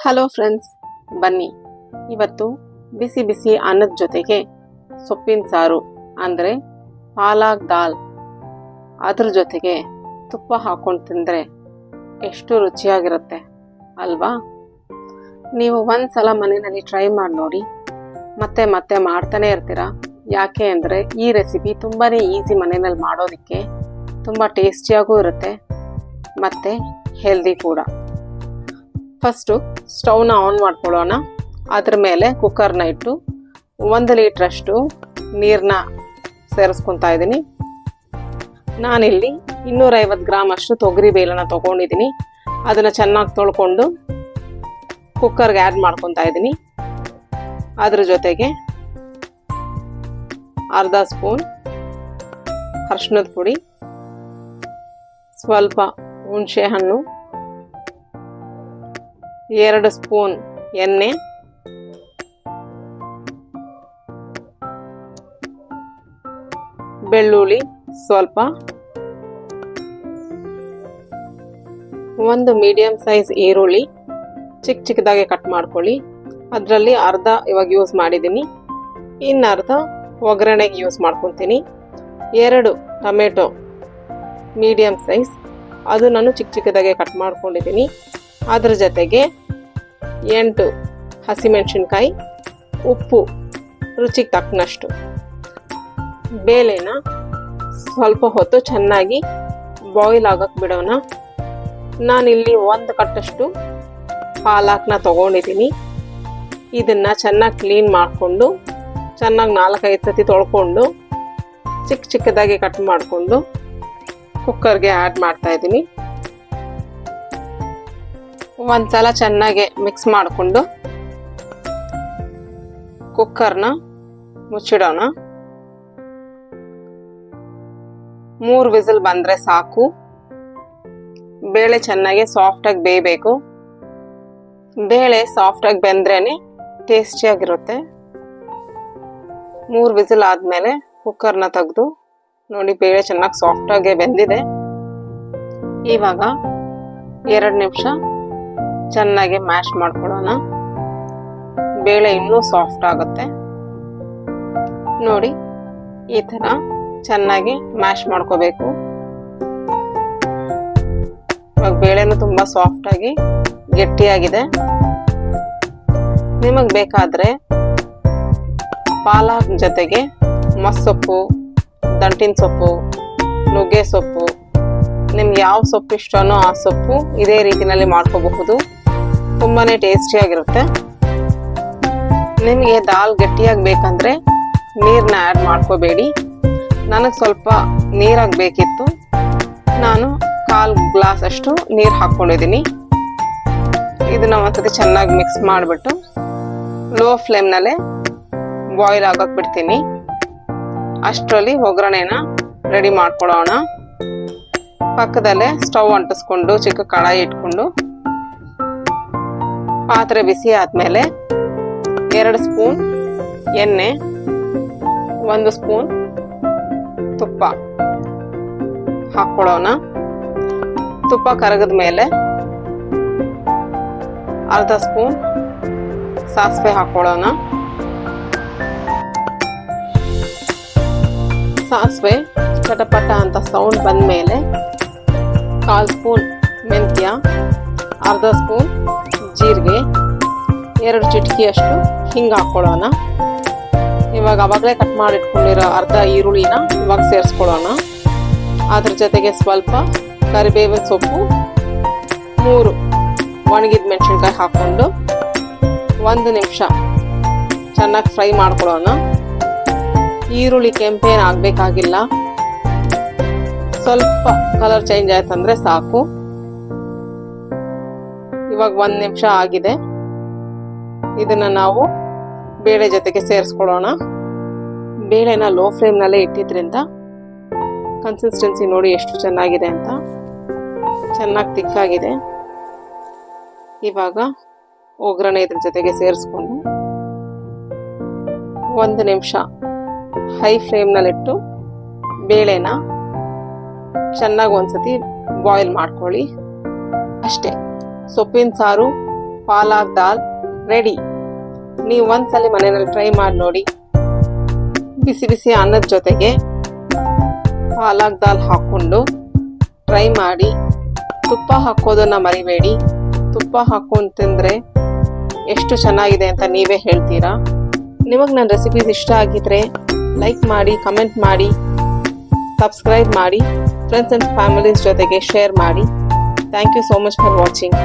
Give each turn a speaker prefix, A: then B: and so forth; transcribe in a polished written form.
A: Hello friends, ಬನ್ನಿ ಇವತ್ತು ಬಿಸಿ ಬಿಸಿ ಅನ್ನದ ಜೊತೆಗೆ ಸೊಪ್ಪಿನ ಸಾರು ಅಂದರೆ ಪಾಲಕ್ ದಾಲ್ ಅದ್ರ ಜೊತೆಗೆ ತುಪ್ಪ ಹಾಕೊಂಡು ತಿಂದರೆ ಎಷ್ಟು ರುಚಿಯಾಗಿರುತ್ತೆ ಅಲ್ವಾ. ನೀವು ಒಂದ್ಸಲ ಮನೆಯಲ್ಲಿ ಟ್ರೈ ಮಾಡಿ ನೋಡಿ, ಮತ್ತೆ ಮತ್ತೆ ಮಾಡ್ತಾನೆ ಇರ್ತೀರಾ. ಯಾಕೆ ಅಂದರೆ ಈ ರೆಸಿಪಿ ತುಂಬಾ ಈಸಿ ಮನೆಯಲ್ಲಿ ಮಾಡೋದಕ್ಕೆ, ತುಂಬ ಟೇಸ್ಟಿಯಾಗೂ ಇರುತ್ತೆ ಮತ್ತು ಹೆಲ್ದಿ ಕೂಡ. ಫಸ್ಟು ಸ್ಟವ್ನ ಆನ್ ಮಾಡ್ಕೊಳ್ಳೋಣ. ಅದ್ರ ಮೇಲೆ ಕುಕ್ಕರ್ನ ಇಟ್ಟು 1 ಲೀಟ್ರಷ್ಟು ನೀರನ್ನ ಸೇರಿಸ್ಕೊತಾ ಇದ್ದೀನಿ. ನಾನಿಲ್ಲಿ 250 ಗ್ರಾಮ್ ಅಷ್ಟು ತೊಗರಿ ಬೇಳೆನ ತೊಗೊಂಡಿದ್ದೀನಿ. ಅದನ್ನು ಚೆನ್ನಾಗಿ ತೊಳ್ಕೊಂಡು ಕುಕ್ಕರ್ಗೆ ಆ್ಯಡ್ ಮಾಡ್ಕೊತಾ ಇದ್ದೀನಿ. ಅದ್ರ ಜೊತೆಗೆ ಅರ್ಧ ಸ್ಪೂನ್ ಅರಿಶಿಣದ ಪುಡಿ, ಸ್ವಲ್ಪ ಹುಣಸೆ ಹಣ್ಣು, 2 ಸ್ಪೂನ್ ಎಣ್ಣೆ, ಬೆಳ್ಳುಳ್ಳಿ ಸ್ವಲ್ಪ, 1 ಮೀಡಿಯಂ ಸೈಜ್ ಈರುಳ್ಳಿ ಚಿಕ್ಕದಾಗಿ ಕಟ್ ಮಾಡ್ಕೊಳ್ಳಿ. ಅದರಲ್ಲಿ ಅರ್ಧ ಇವಾಗ ಯೂಸ್ ಮಾಡಿದ್ದೀನಿ, ಇನ್ನರ್ಧ ಒಗ್ಗರಣೆಗೆ ಯೂಸ್ ಮಾಡ್ಕೊತೀನಿ. 2 ಟೊಮೆಟೊ ಮೀಡಿಯಂ ಸೈಜ್, ಅದು ನಾನು ಚಿಕ್ಕದಾಗಿ ಕಟ್ ಮಾಡ್ಕೊಂಡಿದ್ದೀನಿ. ಅದ್ರ ಜೊತೆಗೆ 8 ಹಸಿಮೆಣಸಿನ್ಕಾಯಿ, ಉಪ್ಪು ರುಚಿಗೆ ತಕ್ಕನಷ್ಟು. ಬೇಳೆನ ಸ್ವಲ್ಪ ಹೊತ್ತು ಚೆನ್ನಾಗಿ ಬಾಯ್ಲ್ ಆಗಕ್ಕೆ ಬಿಡೋಣ. ನಾನಿಲ್ಲಿ 1 ಕಟ್ಟಷ್ಟು ಪಾಲಕ್ನ ತೊಗೊಂಡಿದ್ದೀನಿ. ಇದನ್ನು ಚೆನ್ನಾಗಿ ಕ್ಲೀನ್ ಮಾಡಿಕೊಂಡು ಚೆನ್ನಾಗಿ 4-5 ಸತಿ ತೊಳ್ಕೊಂಡು ಚಿಕ್ಕದಾಗಿ ಕಟ್ ಮಾಡಿಕೊಂಡು ಕುಕ್ಕರ್ಗೆ ಆ್ಯಡ್ ಮಾಡ್ತಾಯಿದ್ದೀನಿ. ಒಂದ್ಸಲ ಚೆನ್ನಾಗಿ ಮಿಕ್ಸ್ ಮಾಡಿಕೊಂಡು ಕುಕ್ಕರ್ನ ಮುಚ್ಚಿಡೋಣ. 3 ವಿಸಿಲ್ ಬಂದರೆ ಸಾಕು. ಬೇಳೆ ಚೆನ್ನಾಗಿ ಸಾಫ್ಟಾಗಿ ಬೇಯಬೇಕು. ಬೇಳೆ ಸಾಫ್ಟಾಗಿ ಬೆಂದ್ರೇ ಟೇಸ್ಟಿಯಾಗಿರುತ್ತೆ. 3 ವಿಸಿಲ್ ಆದಮೇಲೆ ಕುಕ್ಕರ್ನ ತೆಗೆದು ನೋಡಿ, ಬೇಳೆ ಚೆನ್ನಾಗಿ ಸಾಫ್ಟಾಗಿ ಬೆಂದಿದೆ. ಇವಾಗ 2 ನಿಮಿಷ ಚೆನ್ನಾಗಿ ಮ್ಯಾಶ್ ಮಾಡ್ಕೊಳ್ಳೋಣ. ಬೇಳೆ ಇನ್ನೂ ಸಾಫ್ಟ್ ಆಗುತ್ತೆ ನೋಡಿ. ಈ ಥರ ಚೆನ್ನಾಗಿ ಮ್ಯಾಶ್ ಮಾಡ್ಕೋಬೇಕು. ಇವಾಗ ಬೇಳೆನೂ ತುಂಬ ಸಾಫ್ಟಾಗಿ ಗಟ್ಟಿಯಾಗಿದೆ. ನಿಮಗೆ ಬೇಕಾದರೆ ಪಾಲಕ್ ಜೊತೆಗೆ ಮಸ್ಸೊಪ್ಪು, ದಂಟಿನ ಸೊಪ್ಪು, ನುಗ್ಗೆ ಸೊಪ್ಪು, ನಿಮ್ಗೆ ಯಾವ ಸೊಪ್ಪು ಇಷ್ಟನೋ ಆ ಸೊಪ್ಪು ಇದೇ ರೀತಿಯಲ್ಲಿ ಮಾಡ್ಕೋಬಹುದು. ತುಂಬಾ ಟೇಸ್ಟಿಯಾಗಿರುತ್ತೆ. ನಿಮಗೆ ದಾಲ್ ಗಟ್ಟಿಯಾಗಿ ಬೇಕಂದ್ರೆ ನೀರನ್ನ ಆ್ಯಡ್ ಮಾಡ್ಕೋಬೇಡಿ. ನನಗೆ ಸ್ವಲ್ಪ ನೀರಾಗಿ ಬೇಕಿತ್ತು, ನಾನು 1/4 ಗ್ಲಾಸ್ ಅಷ್ಟು ನೀರು ಹಾಕ್ಕೊಂಡಿದ್ದೀನಿ. ಇದನ್ನ ಒಂದ್ಸತಿ ಚೆನ್ನಾಗಿ ಮಿಕ್ಸ್ ಮಾಡಿಬಿಟ್ಟು ಲೋ ಫ್ಲೇಮ್ನಲ್ಲೇ ಬಾಯ್ಲ್ ಆಗಕ್ಕೆ ಬಿಡ್ತೀನಿ. ಅಷ್ಟರಲ್ಲಿ ಒಗ್ಗರಣೆನ ರೆಡಿ ಮಾಡ್ಕೊಳ್ಳೋಣ. ಪಕ್ಕದಲ್ಲೇ ಸ್ಟವ್ ಅಂಟಿಸ್ಕೊಂಡು ಚಿಕ್ಕ ಕಡಾಯಿ ಇಟ್ಕೊಂಡು ಪಾತ್ರೆ ಬಿಸಿ ಆದಮೇಲೆ 2 ಸ್ಪೂನ್ ಎಣ್ಣೆ, 1 ಸ್ಪೂನ್ ತುಪ್ಪ ಹಾಕ್ಕೊಳ್ಳೋಣ. ತುಪ್ಪ ಕರಗಿದ ಮೇಲೆ ಅರ್ಧ ಸ್ಪೂನ್ ಸಾಸಿವೆ ಹಾಕ್ಕೊಳ್ಳೋಣ. ಸಾಸಿವೆ ಚಟಪಟ ಅಂತ ಸೌಂಡ್ ಬಂದ ಮೇಲೆ 1/4 ಸ್ಪೂನ್ ಮೆಂತ್ಯ, ಅರ್ಧ ಸ್ಪೂನ್ ಜೀರಿಗೆ, 2 ಚಿಟಿಕೆಯಷ್ಟು ಹಿಂಗೆ ಹಾಕ್ಕೊಳ್ಳೋಣ. ಇವಾಗ ಅವಾಗಲೇ ಕಟ್ ಮಾಡಿಟ್ಕೊಂಡಿರೋ ಅರ್ಧ ಈರುಳ್ಳಿನ ಇವಾಗ ಸೇರಿಸ್ಕೊಳ್ಳೋಣ. ಅದ್ರ ಜೊತೆಗೆ ಸ್ವಲ್ಪ ಕರಿಬೇವಿನ ಸೊಪ್ಪು, 3 ಒಣಗಿದ ಮೆಣಸಿನ್ಕಾಯಿ ಹಾಕ್ಕೊಂಡು 1 ನಿಮಿಷ ಚೆನ್ನಾಗಿ ಫ್ರೈ ಮಾಡ್ಕೊಳ್ಳೋಣ. ಈರುಳ್ಳಿ ಕೆಂಪೇನು ಆಗಬೇಕಾಗಿಲ್ಲ, ಸ್ವಲ್ಪ ಕಲರ್ ಚೇಂಜ್ ಆಯ್ತಂದ್ರೆ ಸಾಕು. ಇವಾಗ 1 ನಿಮಿಷ ಆಗಿದೆ. ಇದನ್ನ ನಾವು ಬೇಳೆ ಜೊತೆಗೆ ಸೇರಿಸ್ಕೊಳ್ಳೋಣ. ಬೇಳೆನ ಲೋ ಫ್ಲೇಮ್ನಲ್ಲೇ ಇಟ್ಟಿದ್ರಿಂದ ಕನ್ಸಿಸ್ಟೆನ್ಸಿ ನೋಡಿ ಎಷ್ಟು ಚೆನ್ನಾಗಿದೆ ಅಂತ, ಚೆನ್ನಾಗಿ ತಿಕ್ಕಾಗಿದೆ. ಇವಾಗ ಒಗ್ಗರಣೆ ಇದ್ರ ಜೊತೆಗೆ ಸೇರಿಸ್ಕೊಂಡು 1 ನಿಮಿಷ ಹೈ ಫ್ಲೇಮ್ನಲ್ಲಿಟ್ಟು ಬೇಳೆನ ಚೆನ್ನಾಗಿ ಒಂದ್ಸತಿ ಬಾಯ್ಲ್ ಮಾಡ್ಕೊಳ್ಳಿ. ಅಷ್ಟೇ, ಸೊಪ್ಪಿನ ಸಾರು ಪಾಲಕ್ ದಾಲ್ ರೆಡಿ. ನೀವು ಒಂದ್ಸಲಿ ಮನೆಯಲ್ಲಿ ಟ್ರೈ ಮಾಡಿ ನೋಡಿ. ಬಿಸಿ ಬಿಸಿ ಅನ್ನದ ಜೊತೆಗೆ ಪಾಲಕ್ ದಾಲ್ ಹಾಕ್ಕೊಂಡು ಟ್ರೈ ಮಾಡಿ. ತುಪ್ಪ ಹಾಕೋದನ್ನ ಮರಿಬೇಡಿ. ತುಪ್ಪ ಹಾಕೊಂಡು ತಿಂದರೆ ಎಷ್ಟು ಚೆನ್ನಾಗಿದೆ ಅಂತ ನೀವೇ ಹೇಳ್ತೀರಾ. ನಿಮಗೆ ನನ್ನ ರೆಸಿಪೀಸ್ ಇಷ್ಟ ಆಗಿದ್ರೆ ಲೈಕ್ ಮಾಡಿ, ಕಮೆಂಟ್ ಮಾಡಿ, ಸಬ್ಸ್ಕ್ರೈಬ್ ಮಾಡಿ, ಫ್ರೆಂಡ್ಸ್ ಆ್ಯಂಡ್ ಫ್ಯಾಮಿಲೀಸ್ ಜೊತೆಗೆ ಶೇರ್ ಮಾಡಿ. Thank you so much for watching.